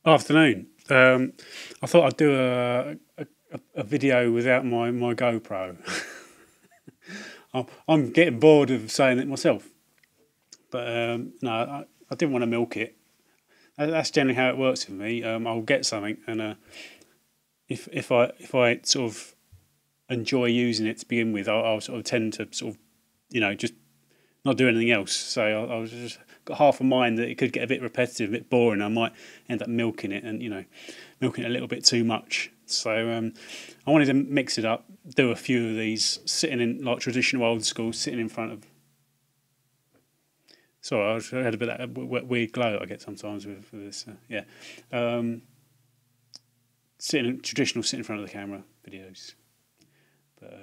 Afternoon. I thought I'd do a video without my GoPro. I'm getting bored of saying it myself, but no, I didn't want to milk it. That's generally how it works for me. I'll get something, and if I sort of enjoy using it to begin with, I'll sort of tend to sort of just not do anything else. So I was just got half a mind that it could get a bit repetitive, a bit boring. I might end up milking it, and milking it a little bit too much. So I wanted to mix it up, do a few of these, sitting in like traditional old school, sitting in front of. Sorry, I had a bit of that weird glow I get sometimes with this. Yeah, sitting traditional, sitting in front of the camera videos, but.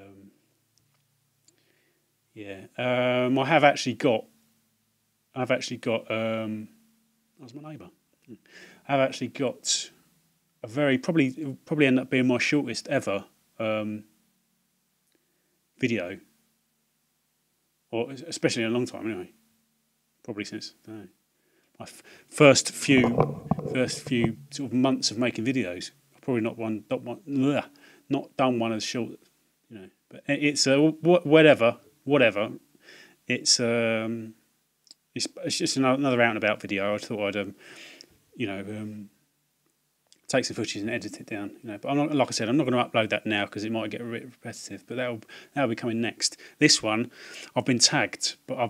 Yeah, I have actually got. I've actually got. That was my neighbour. I've actually got a very probably end up being my shortest ever video, or especially in a long time anyway. Probably since I don't know, my first few sort of months of making videos. I've probably not done one as short, But it's whatever. It's just another out and about video. I thought I'd take some footage and edit it down. But I'm not, like I said, I'm not going to upload that now because it might get a bit repetitive. But that'll be coming next. This one, I've been tagged by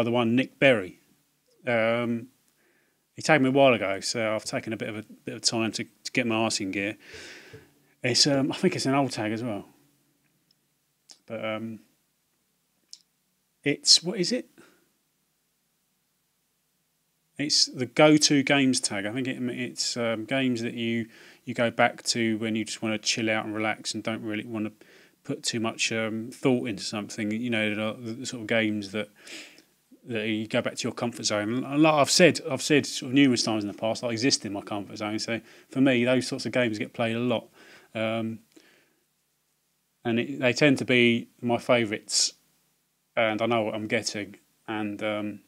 the one Nick Berry. He tagged me a while ago, so I've taken a bit of time to get my arse in gear. It's I think it's an old tag as well. But it's what is it? It's the go-to games tag. I think it's games that you go back to when you just want to chill out and relax and don't really want to put too much thought into something. The sort of games that you go back to your comfort zone. Like I've said sort of numerous times in the past, I exist in my comfort zone. So for me, those sorts of games get played a lot, and they tend to be my favourites. And I know what I'm getting, and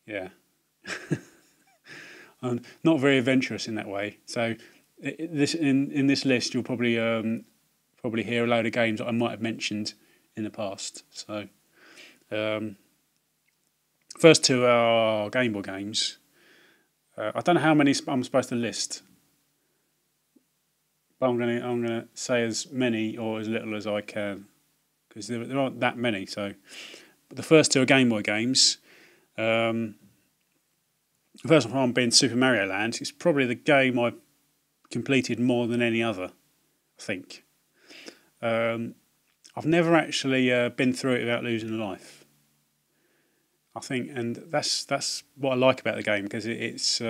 yeah. I'm not very adventurous in that way. So in this list, you'll probably hear a load of games that I might have mentioned in the past. So first two are Game Boy games. I don't know how many I'm supposed to list, but I'm gonna say as many or as little as I can because there aren't that many. So, but the first two are Game Boy games. The first one being Super Mario Land. It's probably the game I've completed more than any other, I think. I've never actually been through it without losing a life, I think, and that's what I like about the game because it's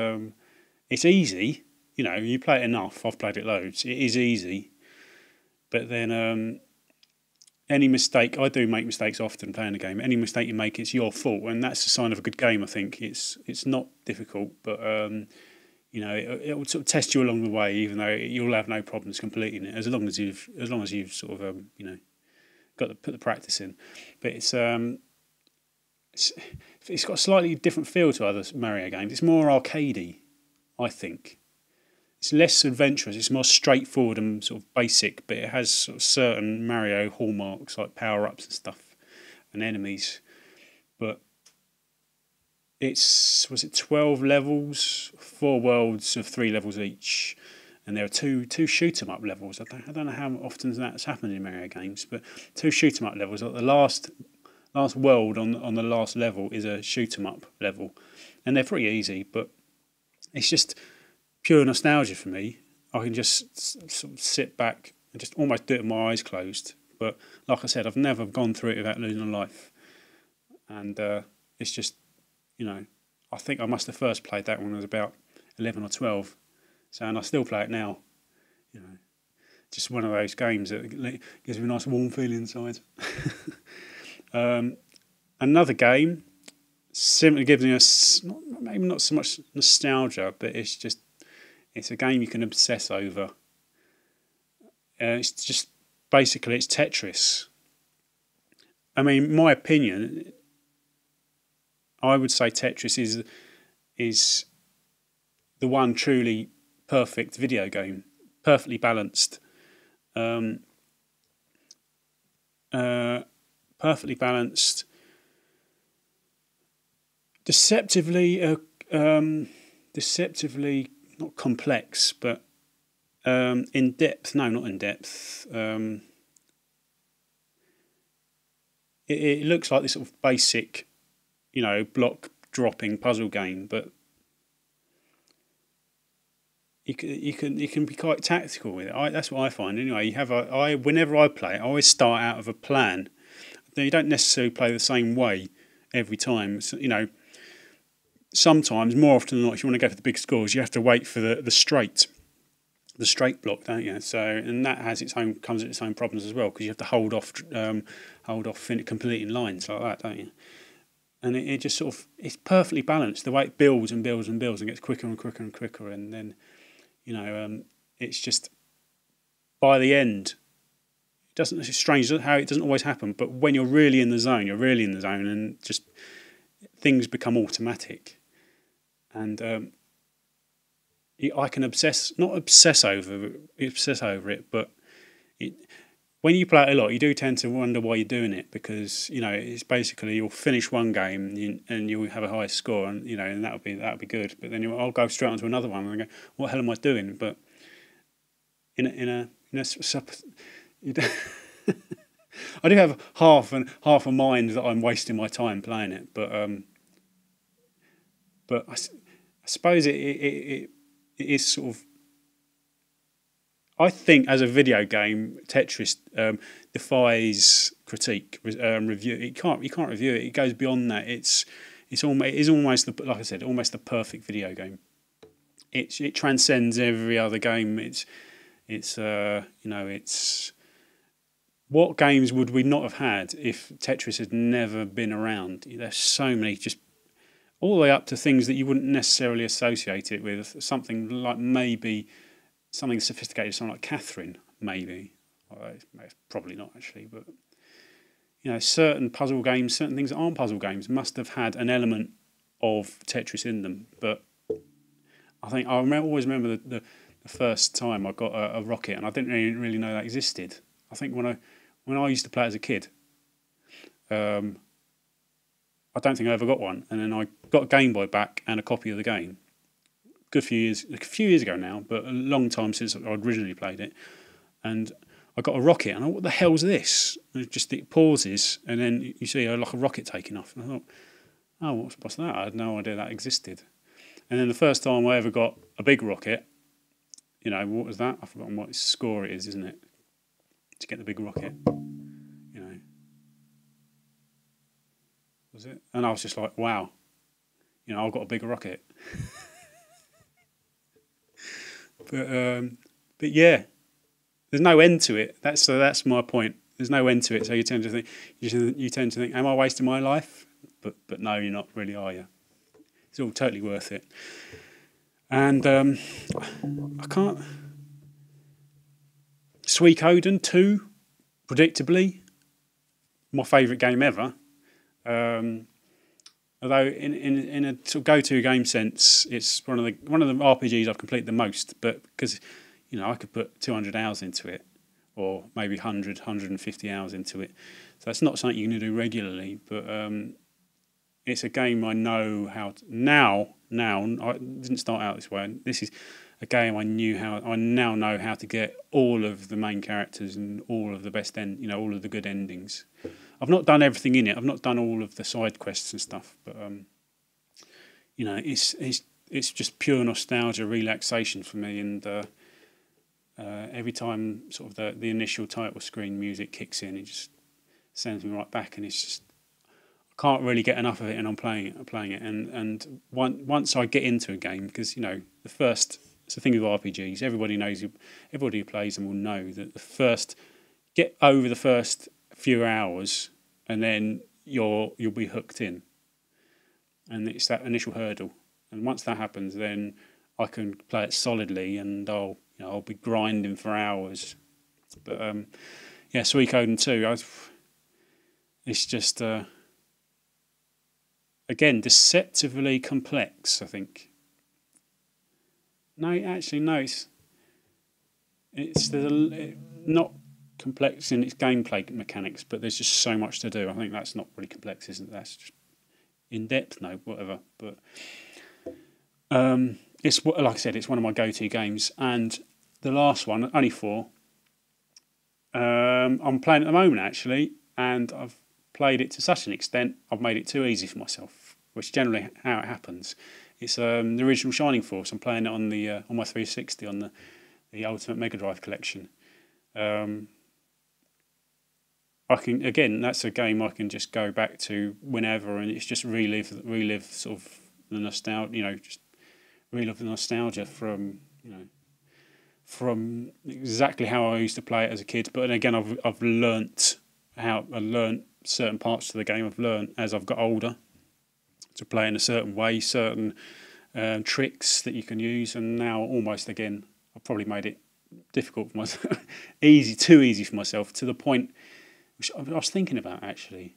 easy. You play it enough. I've played it loads. It is easy, but then any mistake, I do make mistakes often playing the game. Any mistake you make, it's your fault, and that's a sign of a good game. I think it's not difficult, but it will sort of test you along the way, even though you'll have no problems completing it as long as you've sort of got to put the practice in. But it's got a slightly different feel to other Mario games. It's more arcadey, I think. It's less adventurous. It's more straightforward and sort of basic, but it has sort of certain Mario hallmarks like power-ups and stuff and enemies. But was it 12 levels, 4 worlds of 3 levels each, and there are two shoot 'em up levels. I don't know how often that's happened in Mario games, but 2 shoot 'em up levels. Like the last world on the last level is a shoot 'em up level, and they're pretty easy, but it's just pure nostalgia for me. I can just sort of sit back and just almost do it with my eyes closed. But like I said, I've never gone through it without losing a life. And it's just, I think I must have first played that when I was about 11 or 12. And I still play it now. Just one of those games that gives me a nice warm feeling inside. Another game simply gives me maybe not so much nostalgia, but it's a game you can obsess over. It's just basically it's Tetris. I mean, my opinion, I would say Tetris is the one truly perfect video game, perfectly balanced, um, uh, perfectly balanced, deceptively, deceptively not complex, but in depth. No, not in depth. It looks like this sort of basic, block dropping puzzle game, but you can be quite tactical with it. That's what I find anyway. Whenever I play it, I always start out of a plan. You don't necessarily play the same way every time. So, sometimes, more often than not, if you want to go for the big scores, you have to wait for the straight block, don't you? So, and that comes with its own problems as well, because you have to hold off completing lines like that, don't you? And it just sort of, it's perfectly balanced. The way it builds and builds and builds and gets quicker and quicker and quicker, and then it's just by the end. It's strange how it doesn't always happen, but when you're really in the zone, and just things become automatic. And I can not obsess over it, but when you play it a lot, you do tend to wonder why you're doing it, because it's basically you'll finish one game and you'll have a high score, and that'll be good. But then I'll go straight onto another one and I go, what the hell am I doing? But I do have half a mind that I'm wasting my time playing it, but I suppose it is sort of. I think as a video game, Tetris defies critique, review. You can't review it. It goes beyond that. It is almost like I said, almost the perfect video game. It transcends every other game. It's what games would we not have had if Tetris had never been around? There's so many, just all the way up to things that you wouldn't necessarily associate it with. Something like maybe something sophisticated, something like Catherine, maybe. Although it's probably not actually, but certain puzzle games, certain things that aren't puzzle games, must have had an element of Tetris in them. But I think always remember the first time I got a rocket, and I didn't really know that existed. I think when I used to play as a kid, I don't think I ever got one, and then I got a Game Boy back and a copy of the game. A few years ago now, but a long time since I originally played it, and I got a rocket, and I thought, what the hell's this? And it pauses, and then you see like a rocket taking off, and I thought, oh, what's that? I had no idea that existed. And then the first time I ever got a big rocket, what was that? I've forgotten what score it is, isn't it? To get the big rocket, was it? And I was just like, wow, I've got a big rocket. But yeah, there's no end to it. That's my point. There's no end to it. So you tend to think, am I wasting my life? But no, you're not really, are you? It's all totally worth it. And I can't. Suikoden 2, predictably, my favourite game ever. Although in a sort of go-to game sense, it's one of the RPGs I've completed the most. But because I could put 200 hours into it, or maybe 150 hours into it. So it's not something you can do regularly. But it's a game I know how to, now. I didn't start out this way. This is a game I now know how to get all of the main characters and all of the best all of the good endings. I've not done everything in it. I've not done all of the side quests and stuff, but it's just pure nostalgia, relaxation for me. And every time sort of the initial title screen music kicks in, it just sends me right back, and it's just I can't really get enough of it. And I'm playing it, and once I get into a game, because it's the thing with RPGs. Everybody who plays them will know that get over the first few hours, and then you'll be hooked in, and it's that initial hurdle. And once that happens, then I can play it solidly, and I'll be grinding for hours. But Suikoden 2, it's just again deceptively complex, I think. No, actually, no. It's not complex in its gameplay mechanics, but there's just so much to do. I think that's not really complex, isn't it? That's just in depth, no, whatever. But it's like I said, it's one of my go-to games, and the last one, only 4. I'm playing at the moment actually, and I've played it to such an extent I've made it too easy for myself, which is generally how it happens. It's the original Shining Force. I'm playing it on the on my 360 on the Ultimate Mega Drive collection. I can again. That's a game I can just go back to whenever, and it's just relive sort of the nostalgia. Just relive the nostalgia from from exactly how I used to play it as a kid. But again, I've learnt certain parts of the game. I've learnt as I've got older to play in a certain way, certain tricks that you can use, and now almost again, I've probably made it difficult for myself, too easy for myself, to the point which I was thinking about actually.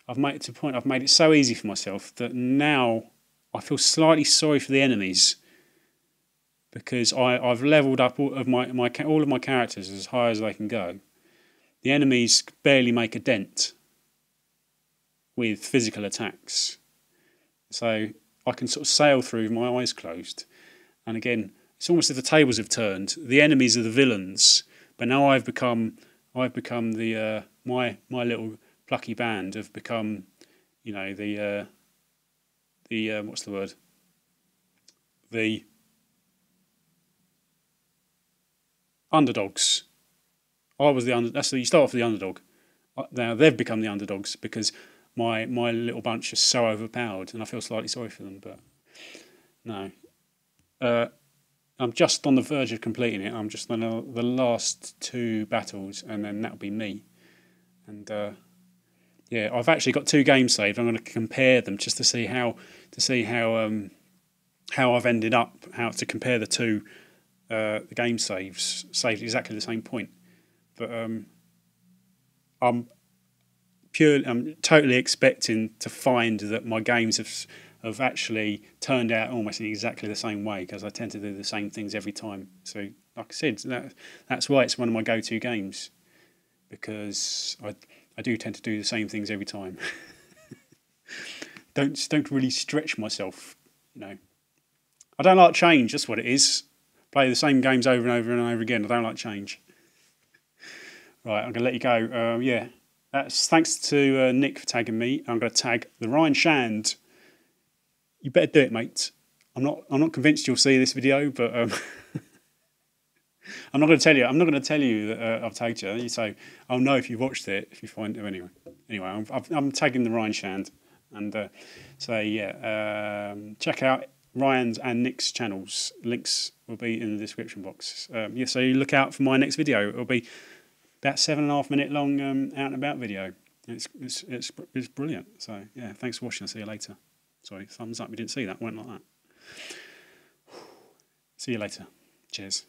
I've made it to the point I've made it so easy for myself that now I feel slightly sorry for the enemies, because I've levelled up all of my characters as high as they can go. The enemies barely make a dent with physical attacks, so I can sort of sail through with my eyes closed. And again, it's almost as if the tables have turned. The enemies are the villains, but now I've become the my little plucky band have become, the what's the word? The underdogs. I was the under. That's you start off with the underdog. Now they've become the underdogs because my little bunch is so overpowered, and I feel slightly sorry for them. But no, I'm just on the verge of completing it. I'm just on the last 2 battles, and then that'll be me. And yeah, I've actually got 2 games saved. I'm going to compare them just to see how I've ended up, how to compare the 2 the game saves saved exactly the same point. But I'm totally expecting to find that my games have actually turned out almost in exactly the same way, because I tend to do the same things every time. So, like I said, that's why it's one of my go-to games, because I do tend to do the same things every time. Don't really stretch myself, I don't like change. That's what it is. Play the same games over and over and over again. I don't like change. Right, I'm going to let you go. Yeah, that's thanks to Nick for tagging me. I'm going to tag TheRyanshand. You better do it, mate. I'm not convinced you'll see this video, but I'm not going to tell you. I'm not going to tell you that I've tagged you. So I'll know if you've watched it, if you find it anyway. Anyway, I'm tagging TheRyanshand, and so yeah, check out Ryan's and Nick's channels. Links will be in the description box. Yeah, so you look out for my next video. It'll be about 7.5 minute long out and about video. It's brilliant. So yeah, thanks for watching. I'll see you later. Sorry, thumbs up. You didn't see that. Went like that. See you later. Cheers.